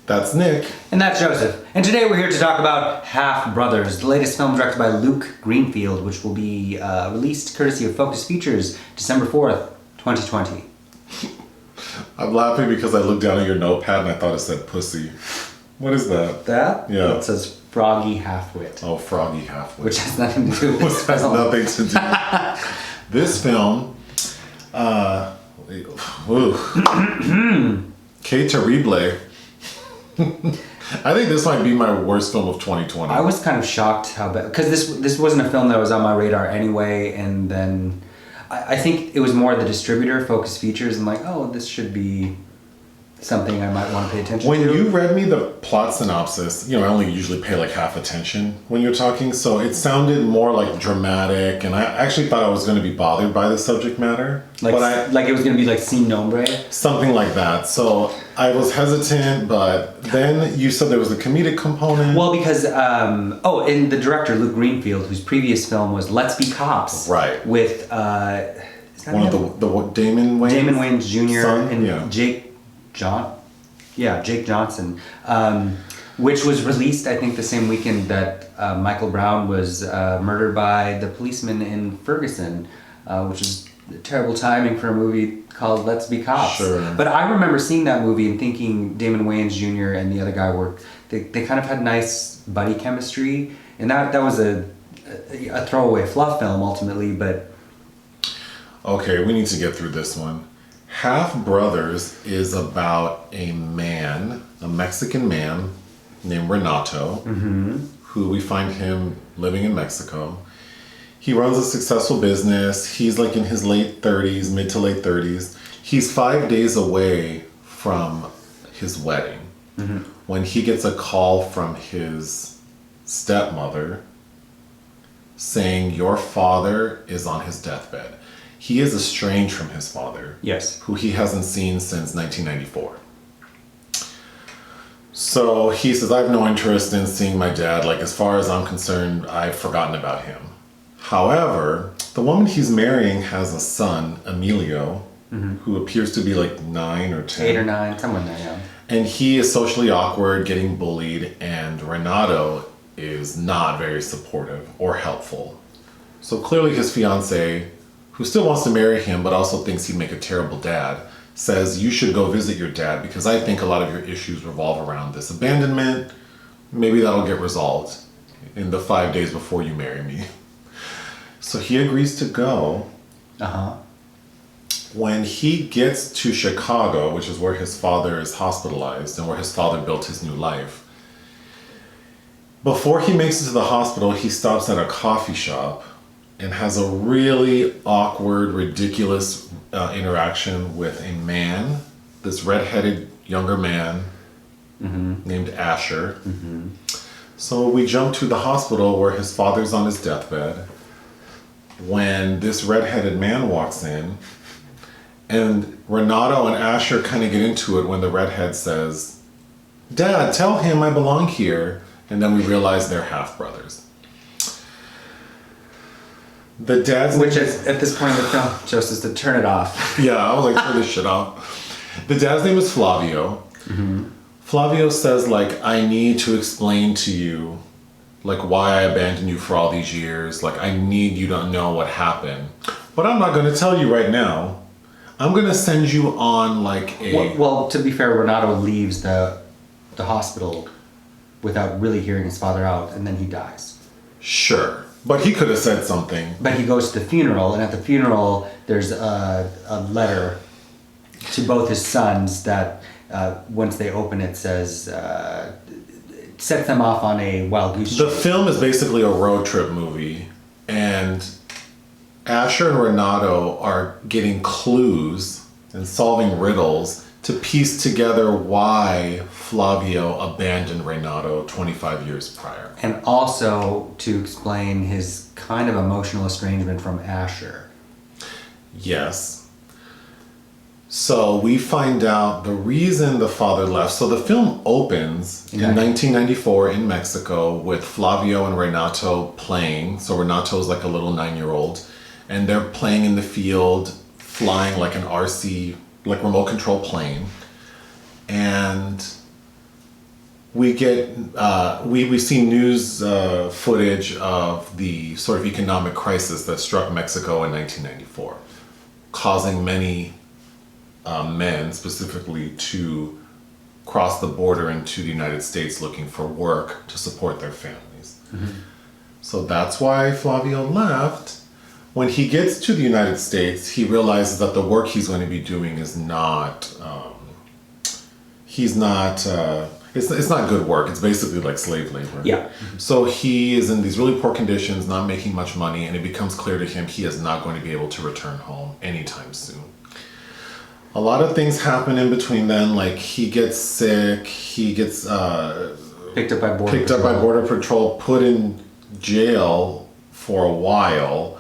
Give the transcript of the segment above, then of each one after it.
That's Nick. And that's Joseph. And today we're here to talk about Half Brothers, the latest film directed by Luke Greenfield, which will be released courtesy of Focus Features December 4th, 2020. I'm laughing because I looked down at your notepad and I thought it said pussy. What is that? That? Yeah. It says Froggy Halfwit. Oh, Froggy Halfwit. Which has nothing to do with this has film. nothing to do. This film, Que Terrible. I think this might be my worst film of 2020. I was kind of shocked how bad, because this wasn't a film that was on my radar anyway, and then I think it was more the distributor, Focus Features, and like, oh, this should be something I might want to pay attention when to. you read me the plot synopsis, I only usually pay like half attention when you're talking, so it sounded more like dramatic, and I actually thought I was going to be bothered by the subject matter. Like it was going to be like Sin Nombre? Something like that. So I was hesitant, but then you said there was a comedic component. Well, because, and the director, Luke Greenfield, whose previous film was Let's Be Cops. Right. With, one of the Damon Wayans? Damon Wayans Jr. son? and Yeah. Jake Johnson, which was released, I think, the same weekend that Michael Brown was murdered by the policeman in Ferguson, which is terrible timing for a movie called Let's Be Cops. Sure. But I remember seeing that movie and thinking Damon Wayans Jr. and the other guy they kind of had nice buddy chemistry, and that was a throwaway fluff film ultimately, but... Okay, we need to get through this one. Half Brothers is about a Mexican man named Renato, who we find him living in Mexico. He runs a successful business. He's like in his mid to late 30s. He's 5 days away from his wedding when he gets a call from his stepmother saying, "Your father is on his deathbed." He is estranged from his father. Yes. Who he hasn't seen since 1994. So he says, I have no interest in seeing my dad. Like, as far as I'm concerned, I've forgotten about him. However, the woman he's marrying has a son, Emilio, who appears to be like 9 or 10. 8 or 9, somewhere in there, yeah. And he is socially awkward, getting bullied, and Renato is not very supportive or helpful. So clearly his fiancée, who still wants to marry him but also thinks he'd make a terrible dad, says, you should go visit your dad because I think a lot of your issues revolve around this abandonment. Maybe that'll get resolved in the 5 days before you marry me. So he agrees to go. When he gets to Chicago, which is where his father is hospitalized and where his father built his new life, before he makes it to the hospital, he stops at a coffee shop and has a really awkward, ridiculous interaction with a man, this redheaded younger man named Asher. So we jump to the hospital where his father's on his deathbed when this redheaded man walks in, and Renato and Asher kind of get into it when the redhead says, "Dad, tell him I belong here," and then we realize they're half brothers. The dad's Which is, at this point in the film, Joseph, to turn it off. Yeah, I was like, turn this shit off. The dad's name is Flavio. Flavio says, like, I need to explain to you, like, why I abandoned you for all these years. Like, I need you to know what happened. But I'm not going to tell you right now. I'm going to send you on, like, a... Well, to be fair, Renato leaves the hospital without really hearing his father out, and then he dies. Sure. But he could have said something. But he goes to the funeral, and at the funeral, there's a letter to both his sons that, once they open it, says, sets them off on a wild goose chase. The film is basically a road trip movie, and Asher and Renato are getting clues and solving riddles to piece together why Flavio abandoned Renato 25 years prior. And also to explain his kind of emotional estrangement from Asher. Yes. So we find out the reason the father left. So the film opens in 1994 in Mexico with Flavio and Renato playing. So Renato's like a little 9-year-old. And they're playing in the field, flying like an RC, like remote control plane. And we get we see news footage of the sort of economic crisis that struck Mexico in 1994, causing many men specifically to cross the border into the United States looking for work to support their families. So that's why Flavio left. When he gets to the United States, he realizes that the work he's going to be doing is not, it's not good work. It's basically like slave labor. Yeah. So he is in these really poor conditions, not making much money, and it becomes clear to him he is not going to be able to return home anytime soon. A lot of things happen in between then, like he gets sick, he gets Picked up by Border Patrol, put in jail for a while.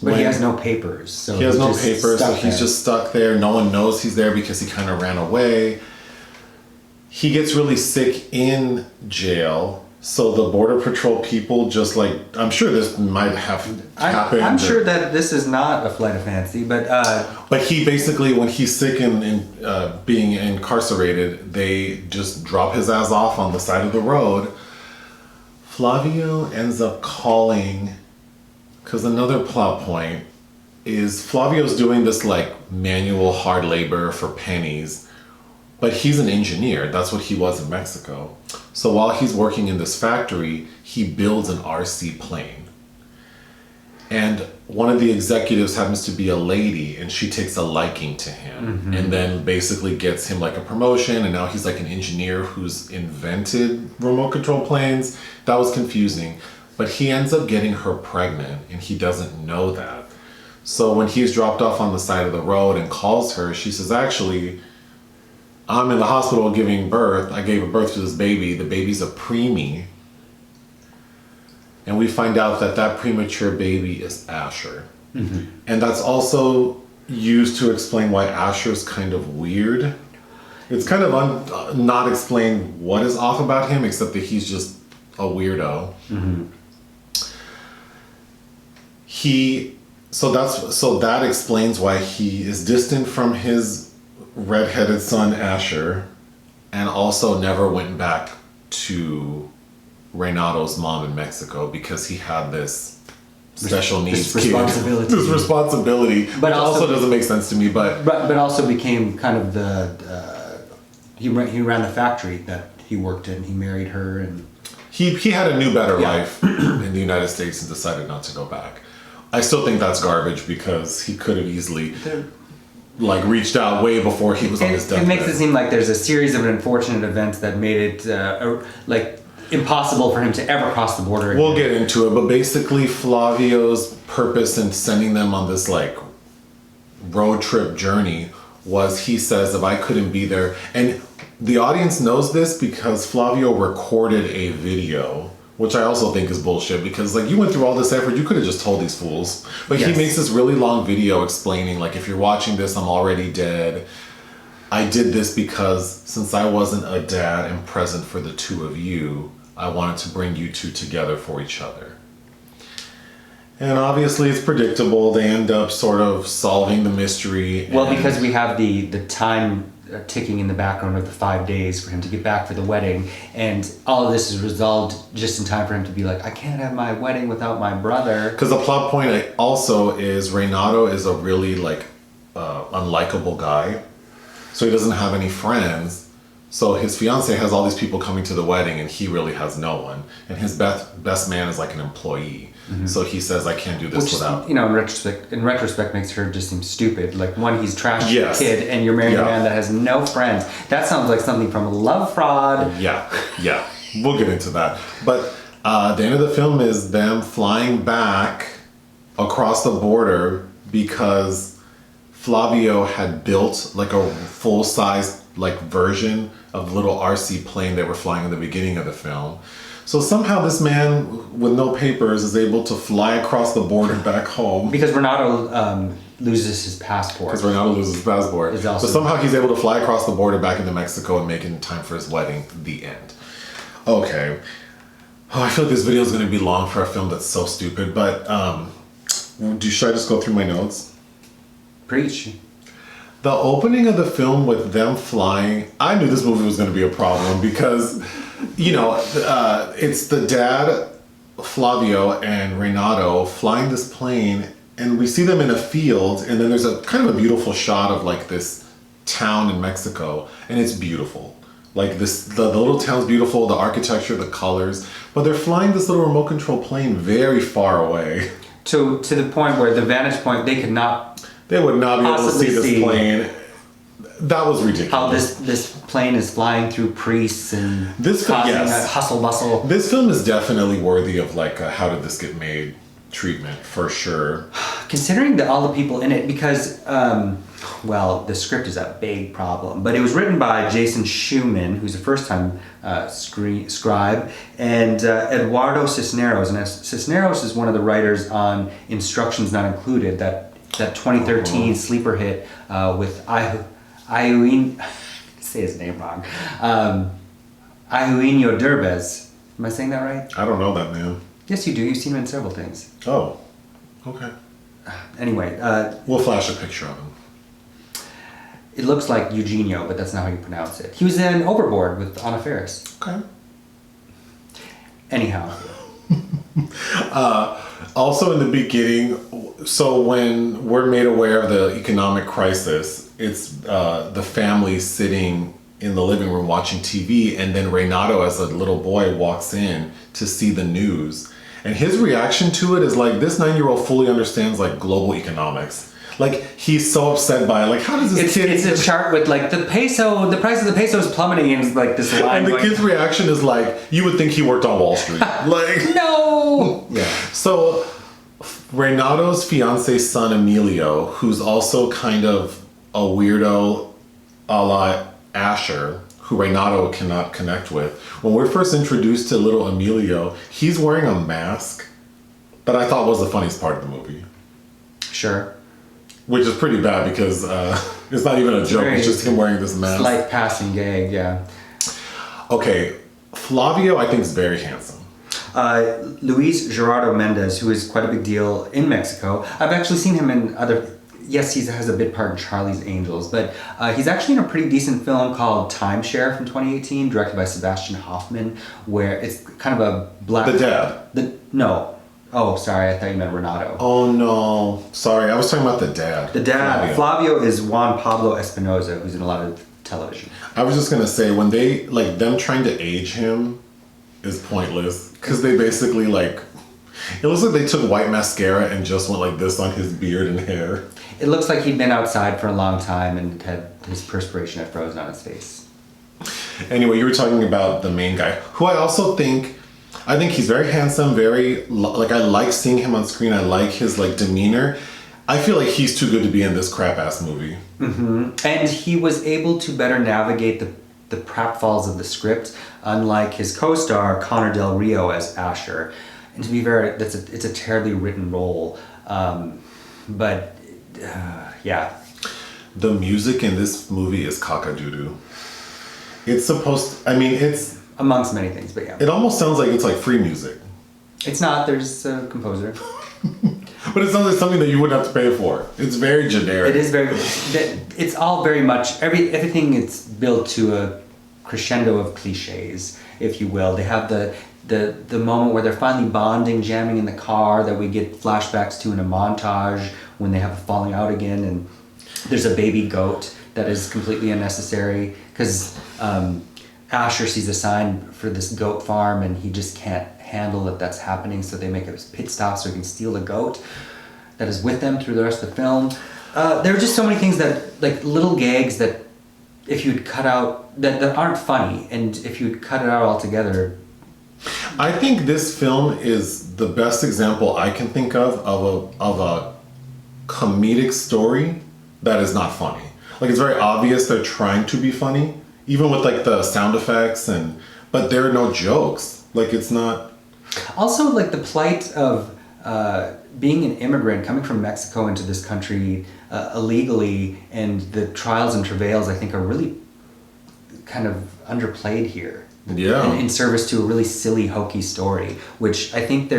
But he has no papers. So he has no papers, so he's just stuck there. No one knows he's there because he kind of ran away. He gets really sick in jail, so the Border Patrol people just like, I'm sure this might have happened. I'm sure that this is not a flight of fancy, but he basically, when he's sick and being incarcerated, they just drop his ass off on the side of the road. Flavio ends up calling, because another plot point is Flavio's doing this like manual hard labor for pennies, but he's an engineer. That's what he was in Mexico. So while he's working in this factory, he builds an RC plane. And one of the executives happens to be a lady, and she takes a liking to him, and then basically gets him like a promotion, and now he's like an engineer who's invented remote control planes. That was confusing. But he ends up getting her pregnant, and he doesn't know that. So when he's dropped off on the side of the road and calls her, she says, actually, I'm in the hospital giving birth. I gave birth to this baby. The baby's a preemie. And we find out that that premature baby is Asher. And that's also used to explain why Asher's kind of weird. It's kind of not explained what is off about him, except that he's just a weirdo. So that explains why he is distant from his redheaded son Asher, and also never went back to Renato's mom in Mexico because he had this special needs responsibility. This responsibility, but also doesn't make sense to me. But also became kind of the he ran the factory that he worked in. He married her, and he had a new better life in the United States and decided not to go back. I still think that's garbage because he could have easily reached out way before he was on his deathbed. It makes it seem like there's a series of unfortunate events that made it impossible for him to ever cross the border again. We'll get into it, but basically Flavio's purpose in sending them on this road trip journey was, he says, if I couldn't be there, and the audience knows this because Flavio recorded a video, which I also think is bullshit, because you went through all this effort, you could have just told these fools. But he makes this really long video explaining, if you're watching this, I'm already dead. I did this because since I wasn't a dad and present for the two of you, I wanted to bring you two together for each other. And obviously it's predictable. They end up sort of solving the mystery. Well, because we have the time ticking in the background of the 5 days for him to get back for the wedding, and all of this is resolved just in time for him to be like, I can't have my wedding without my brother. Because the plot point also is Renato is a really unlikable guy, so he doesn't have any friends. So his fiance has all these people coming to the wedding, and he really has no one. And his best man is an employee. So he says, I can't do this without. In retrospect, makes her just seem stupid. One, he's trashed your kid, and you're marrying a man that has no friends. That sounds like something from Love Fraud. Yeah. We'll get into that. But the end of the film is them flying back across the border because Flavio had built a full-size version of the little RC plane they were flying in the beginning of the film. So somehow this man with no papers is able to fly across the border back home. Because Renato loses his passport. So somehow he's able to fly across the border back into Mexico and make it in time for his wedding. The end. Okay. Oh, I feel like this video is going to be long for a film that's so stupid, but should I just go through my notes? Preach. The opening of the film with them flying, I knew this movie was going to be a problem because, it's the dad, Flavio, and Renato flying this plane, and we see them in a field, and then there's a kind of a beautiful shot of like this town in Mexico, and it's beautiful. Like the little town's beautiful, the architecture, the colors, but they're flying this little remote control plane very far away. To the point where the vantage point, they would not be able to see this plane. That was ridiculous. How this plane is flying through priests and causing a hustle bustle. This film is definitely worthy of like a how did this get made treatment for sure. Considering all the people in it, because the script is a big problem, but it was written by Jason Shuman, who's a first-time scribe, and Eduardo Cisneros. And Cisneros is one of the writers on Instructions Not Included, that 2013 sleeper hit with Eugenio, say his name wrong, Eugenio Derbez. Am I saying that right? I don't know that man. Yes, you do. You've seen him in several things. Oh, okay. Anyway. We'll flash a picture of him. It looks like Eugenio, but that's not how you pronounce it. He was in Overboard with Anna Faris. Okay. Anyhow. Also in the beginning, so when we're made aware of the economic crisis, it's the family sitting in the living room watching TV, and then Renato as a little boy walks in to see the news. And his reaction to it is like, this 9-year-old fully understands like global economics. Like he's so upset by it. Like how does this kid? It's a chart with like the price of the peso is plummeting, and it's like this line. And the kid's reaction is like, you would think he worked on Wall Street. Like no. Yeah. So Renato's fiance's son Emilio, who's also kind of a weirdo, a la Asher, who Renato cannot connect with. When we're first introduced to little Emilio, he's wearing a mask that I thought was the funniest part of the movie. Sure. Which is pretty bad because it's not even a joke. It's just him wearing this mask. Slight passing gag, yeah. Okay, Flavio I think is very handsome. Luis Gerardo Méndez, who is quite a big deal in Mexico. I've actually seen him in other... Yes, he has a bit part in Charlie's Angels, but he's actually in a pretty decent film called Timeshare from 2018, directed by Sebastian Hoffman, where it's kind of a black... The dad? No. Oh, sorry, I thought you meant Renato. Oh, no. Sorry, I was talking about the dad. The dad. Flavio is Juan Pablo Espinosa, who's in a lot of television. I was just going to say, when they, like, them trying to age him is pointless, because they basically, like... It looks like they took white mascara and just went like this on his beard and hair. It looks like he'd been outside for a long time and his perspiration had frozen on his face. Anyway, you were talking about the main guy, who I also think he's very handsome, like I like seeing him on screen. I like his like demeanor. I feel like he's too good to be in this crap ass movie. Mm-hmm. And he was able to better navigate the pratfalls of the script, unlike his co-star Connor Del Rio as Asher. And to be fair, it's a terribly written role, but yeah. The music in this movie is cock-a-doodle. It's it's... Amongst many things, but yeah. It almost sounds like it's like free music. It's not, there's a composer. But it sounds like something that you wouldn't have to pay for. It's very generic. It is it's all very much, everything it's built to a crescendo of cliches, if you will. They have the moment where they're finally bonding, jamming in the car, that we get flashbacks to in a montage when they have a falling out again, and there's a baby goat that is completely unnecessary because Asher sees a sign for this goat farm and he just can't handle that's happening, so they make a pit stop so he can steal the goat that is with them through the rest of the film. There are just so many things that, like little gags that if you'd cut out, that aren't funny, and if you'd cut it out altogether. I think this film is the best example I can think of a comedic story that is not funny. Like it's very obvious they're trying to be funny, even with like the sound effects but there are no jokes. Like it's not. Also, like the plight of being an immigrant coming from Mexico into this country illegally, and the trials and travails I think are really kind of underplayed here. Yeah. In service to a really silly, hokey story, which I think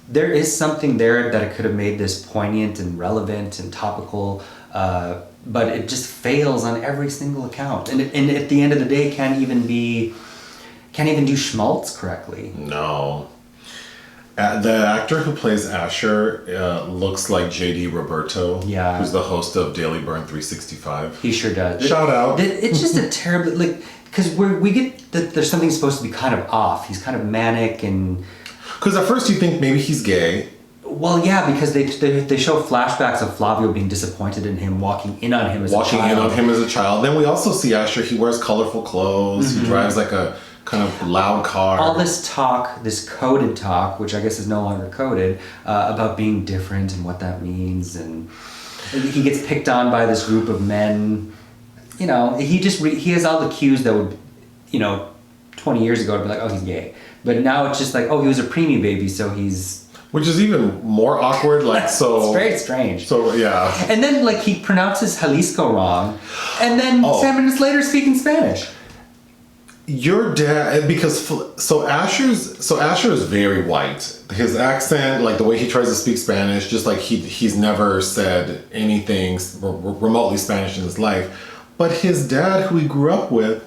there is something there that it could have made this poignant and relevant and topical, but it just fails on every single account. And at the end of the day, can't even do schmaltz correctly. No. The actor who plays Asher looks like J.D. Roberto, Yeah. who's the host of Daily Burn 365. He sure does. Shout out. It's just a terrible, because we get that there's something supposed to be kind of off. He's kind of manic and... Because at first you think maybe he's gay. Well, yeah, because they show flashbacks of Flavio being disappointed in him, walking in on him as a child. Walking in on him as a child. Then we also see Asher, he wears colorful clothes, he drives like a kind of loud car. All this talk, this coded talk, which I guess is no longer coded, about being different and what that means, and he gets picked on by this group of men. You know, he has all the cues that would, 20 years ago, I'd be like, oh, he's gay. But now it's just like, oh, he was a preemie baby, so he's... Which is even more awkward, so... It's very strange. So, yeah. And then, he pronounces Jalisco wrong, and then 10 minutes later speaking Spanish. Your dad, because Asher is very white. His accent, the way he tries to speak Spanish, just like he's never said anything remotely Spanish in his life. But his dad, who he grew up with,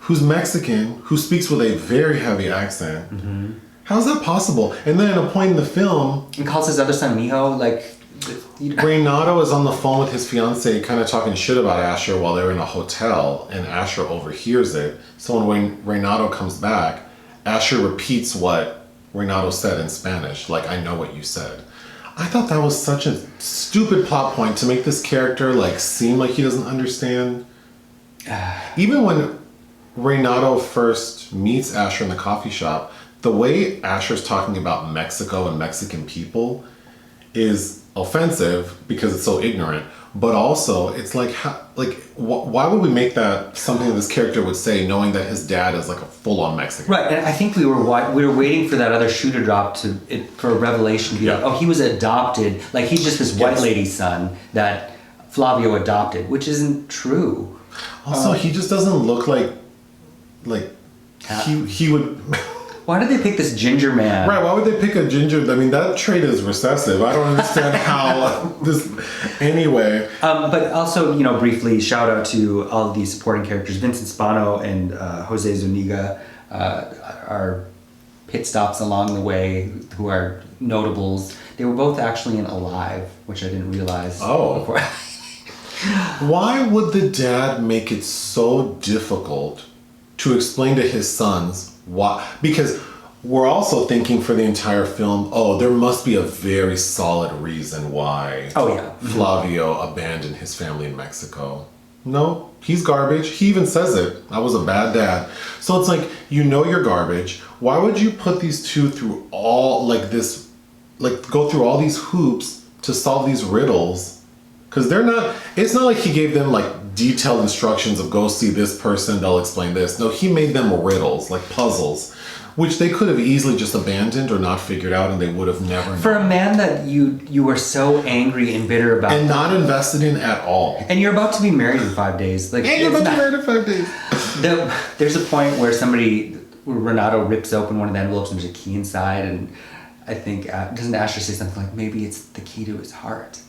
who's Mexican, who speaks with a very heavy accent. Mm-hmm. How's that possible? And then at a point in the film... And calls his other son Mijo, Renato is on the phone with his fiance kind of talking shit about Asher while they're in a hotel, and Asher overhears it. So when Renato comes back, Asher repeats what Renato said in Spanish, I know what you said. I thought that was such a stupid plot point to make this character seem like he doesn't understand. Even when Renato first meets Asher in the coffee shop, the way Asher's talking about Mexico and Mexican people is offensive because it's so ignorant, but also it's why would we make that something this character would say, knowing that his dad is a full-on Mexican? Right, and I think we were waiting for that other shoe to drop for a revelation to be oh, he was adopted, he's just this white lady's son that Flavio adopted, which isn't true. Also, he just doesn't look like he would. Why did they pick this ginger man? Right, why would they pick a ginger? I mean, that trait is recessive. I don't understand how this... Anyway. But also, briefly, shout out to all of these supporting characters. Vincent Spano and José Zúñiga are pit stops along the way who are notables. They were both actually in Alive, which I didn't realize before. Why would the dad make it so difficult to explain to his sons why? Because we're also thinking for the entire film, there must be a very solid reason why Flavio abandoned his family in Mexico. No, he's garbage. He even says it. I was a bad dad. So it's you're garbage. Why would you put these two through all this, go through all these hoops to solve these riddles? Because it's not like he gave them detailed instructions of go see this person, they'll explain this. No, he made them riddles, puzzles, which they could have easily just abandoned or not figured out, and they would have never known. For a man that you were so angry and bitter about. And not invested in at all. And you're about to be married in 5 days. And you're about to be married in 5 days. There's a point where Renato rips open one of the envelopes and there's a key inside, and I think, doesn't Asher say something maybe it's the key to his heart?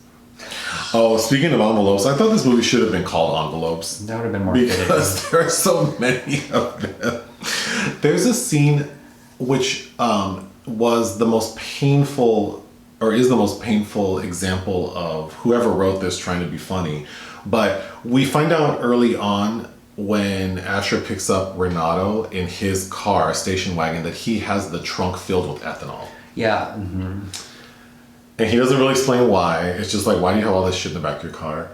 Oh, speaking of envelopes, I thought this movie should have been called Envelopes. That would have been more because fitting. There are so many of them. There's a scene which was the most painful, or is the most painful example of whoever wrote this trying to be funny. But we find out early on when Asher picks up Renato in his car, station wagon, that he has the trunk filled with ethanol. Yeah. Mm-hmm. And he doesn't really explain why. It's just why do you have all this shit in the back of your car?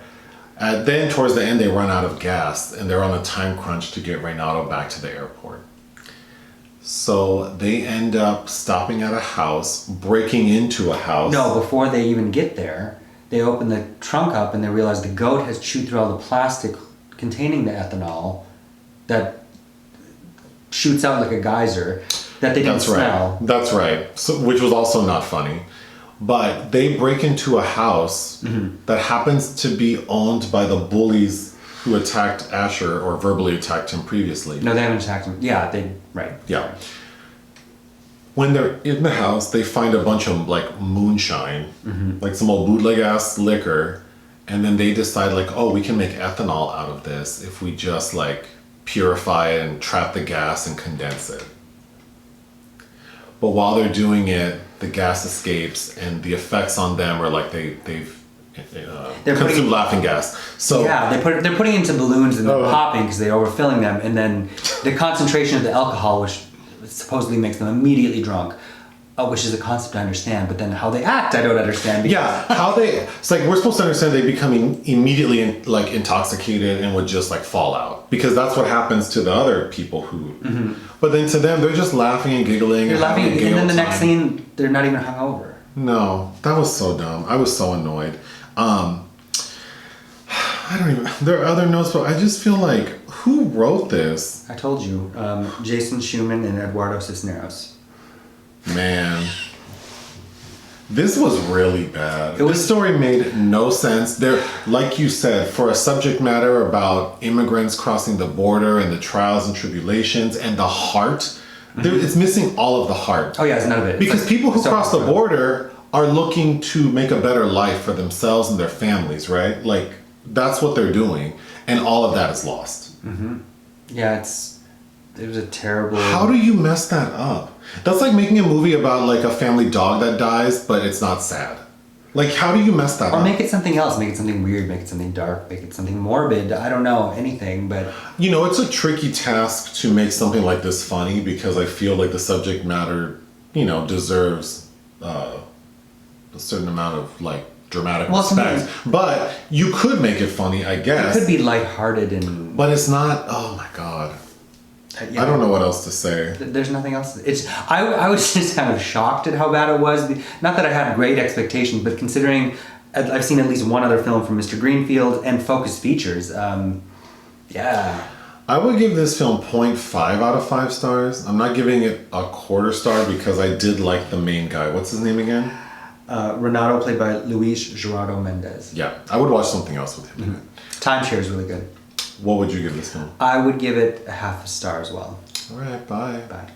And then towards the end, they run out of gas, and they're on a time crunch to get Renato back to the airport. So they end up stopping at a house, breaking into a house. No, before they even get there, they open the trunk up and they realize the goat has chewed through all the plastic containing the ethanol that shoots out like a geyser that they didn't smell. That's right. So, which was also not funny. But they break into a house that happens to be owned by the bullies who attacked Asher or verbally attacked him previously. No, they haven't attacked him. Yeah, right. Yeah. when they're in the house, they find a bunch of like moonshine, like some old bootleg ass liquor, and then they decide like, oh, we can make ethanol out of this if we just like purify it and trap the gas and condense it. But while they're doing it, the gas escapes, and the effects on them are like they've consumed laughing gas. So yeah, they're putting into balloons and they're popping because they're overfilling them, and then the concentration of the alcohol, which supposedly makes them immediately drunk, which is a concept I understand, but then how they act I don't understand. Yeah, it's like we're supposed to understand they become immediately like intoxicated and would just like fall out, because that's what happens to the other people who. But then to them, they're just laughing and giggling. They're laughing, and then the next scene, they're not even hungover. No, that was so dumb. I was so annoyed. I don't even. There are other notes, but I just feel like, who wrote this? I told you, Jason Shuman and Eduardo Cisneros. Man, this was really bad. This story made no sense. There, like you said, for a subject matter about immigrants crossing the border and the trials and tribulations and the heart, it's missing all of the heart. Oh yeah, it's none of it. Because people who cross the border are looking to make a better life for themselves and their families, right? Like, that's what they're doing, and all of that is lost. Yeah, it was a terrible. How do you mess that up? That's like making a movie about like a family dog that dies, but it's not sad. Like, how do you mess that up? Or make it something else. Make it something weird. Make it something dark. Make it something morbid. I don't know, anything, but. You know, it's a tricky task to make something like this funny, because I feel like the subject matter, you know, deserves a certain amount of like dramatic respect. But you could make it funny, I guess. It could be lighthearted and. But it's not. Oh my god. I don't know what else to say. There's nothing else. I was just kind of shocked at how bad it was. Not that I had great expectations, but considering I've seen at least one other film from Mr. Greenfield and Focus Features. Yeah. I would give this film 0.5 out of 5 stars. I'm not giving it a quarter star because I did like the main guy. What's his name again? Renato, played by Luis Gerardo Méndez. Yeah, I would watch something else with him in it. Timeshare is really good. What would you give this film? I would give it a half a star as well. All right, bye. Bye.